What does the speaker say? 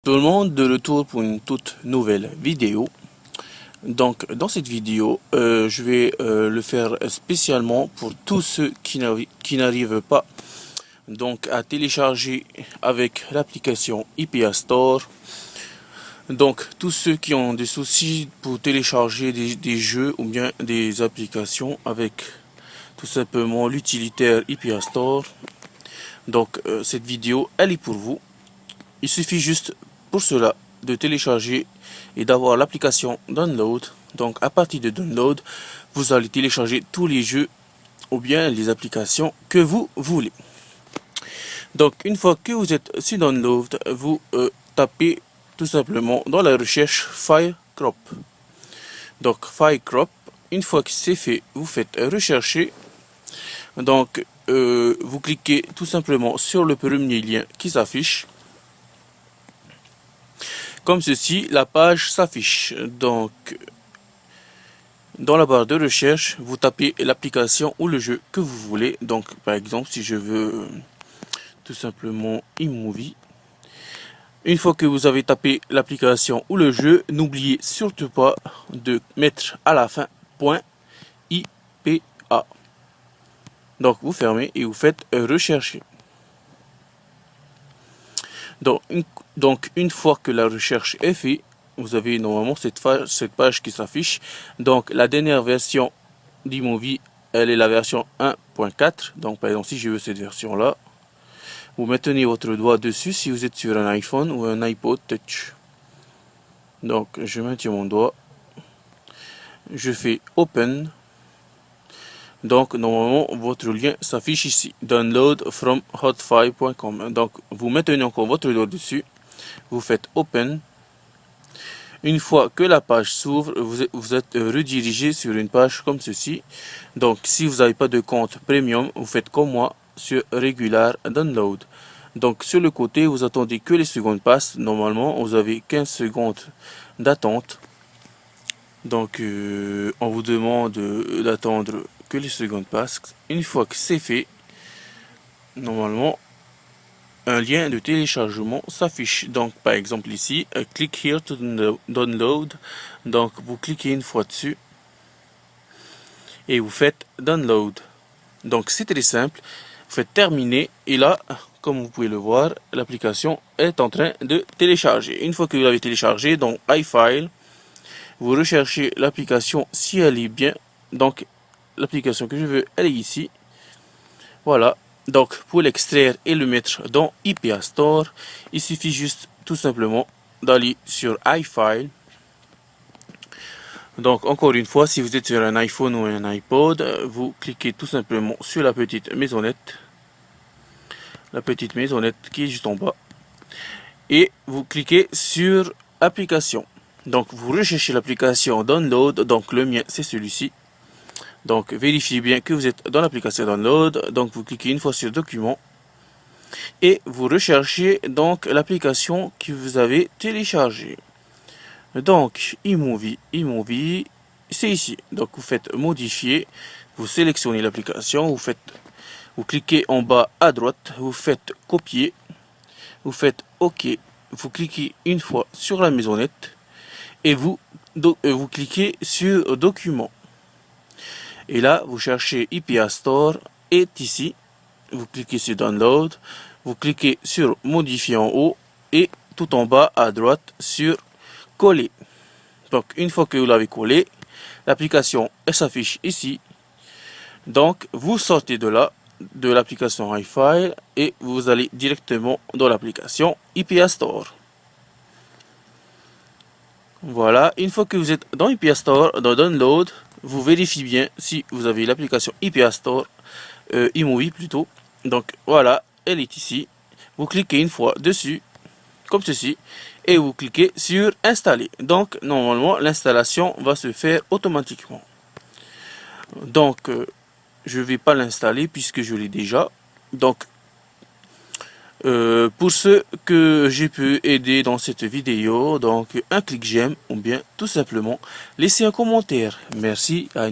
Tout le monde, de retour pour une toute nouvelle vidéo. Donc dans cette vidéo, je vais le faire spécialement pour tous ceux qui n'arrivent pas donc à télécharger avec l'application IPA Store. Donc tous ceux qui ont des soucis pour télécharger des jeux ou bien des applications avec tout simplement l'utilitaire IPA Store. Donc cette vidéo elle est pour vous. Il suffit juste pour cela de télécharger et d'avoir l'application Download. Donc à partir de Download, vous allez télécharger tous les jeux ou bien les applications que vous voulez. Donc une fois que vous êtes sur Download, vous tapez tout simplement dans la recherche FireCrop. Donc FireCrop, une fois que c'est fait, vous faites rechercher. Donc vous cliquez tout simplement sur le premier lien qui s'affiche. Comme ceci, la page s'affiche. Donc, dans la barre de recherche, vous tapez l'application ou le jeu que vous voulez. Donc, par exemple, si je veux tout simplement iMovie. Une fois que vous avez tapé l'application ou le jeu, n'oubliez surtout pas de mettre à la fin .ipa. Donc, vous fermez et vous faites rechercher. Donc, une fois que la recherche est faite, vous avez normalement cette page qui s'affiche. Donc, la dernière version d'iMovie, elle est la version 1.4. Donc, par exemple, si je veux cette version-là, vous maintenez votre doigt dessus si vous êtes sur un iPhone ou un iPod Touch. Donc, je maintiens mon doigt. Je fais Open. Donc, normalement, votre lien s'affiche ici. Download from hotfile.com. Donc, vous maintenez encore votre doigt dessus. Vous faites Open. Une fois que la page s'ouvre, vous êtes redirigé sur une page comme ceci. Donc, si vous n'avez pas de compte Premium, vous faites comme moi sur Regular Download. Donc, sur le côté, vous attendez que les secondes passent. Normalement, vous avez 15 secondes d'attente. Donc, on vous demande d'attendre que les secondes passent. Une fois que c'est fait, normalement, un lien de téléchargement s'affiche. Donc, par exemple ici, click here to download. Donc, vous cliquez une fois dessus et vous faites download. Donc, c'est très simple. Vous faites terminer et là, comme vous pouvez le voir, l'application est en train de télécharger. Une fois que vous l'avez téléchargé, dans iFile, vous recherchez l'application si elle est bien. Donc, l'application que je veux, elle est ici. Voilà. Donc, pour l'extraire et le mettre dans IPA Store, il suffit juste tout simplement d'aller sur iFile. Donc, encore une fois, si vous êtes sur un iPhone ou un iPod, vous cliquez tout simplement sur la petite maisonnette. La petite maisonnette qui est juste en bas. Et vous cliquez sur Application. Donc, vous recherchez l'application Download. Donc, le mien, c'est celui-ci. Donc, vérifiez bien que vous êtes dans l'application Download. Donc, vous cliquez une fois sur Document. Et vous recherchez donc l'application que vous avez téléchargée. Donc, iMovie, c'est ici. Donc, vous faites Modifier. Vous sélectionnez l'application. Vous cliquez en bas à droite. Vous faites Copier. Vous faites OK. Vous cliquez une fois sur la maisonnette. Et vous cliquez sur Document. Et là, vous cherchez IPA Store est ici. Vous cliquez sur Download. Vous cliquez sur Modifier en haut. Et tout en bas à droite sur Coller. Donc, une fois que vous l'avez collé, l'application s'affiche ici. Donc, vous sortez de là, de l'application iFile. Et vous allez directement dans l'application IPA Store. Voilà, une fois que vous êtes dans IPA Store, dans Download, vous vérifiez bien si vous avez l'application IPA Store, iMovie plutôt. Donc voilà, elle est ici. Vous cliquez une fois dessus, comme ceci, et vous cliquez sur Installer. Donc normalement, l'installation va se faire automatiquement. Donc, je ne vais pas l'installer puisque je l'ai déjà. Donc, pour ceux que j'ai pu aider dans cette vidéo, donc un clic j'aime ou bien tout simplement laissez un commentaire. Merci à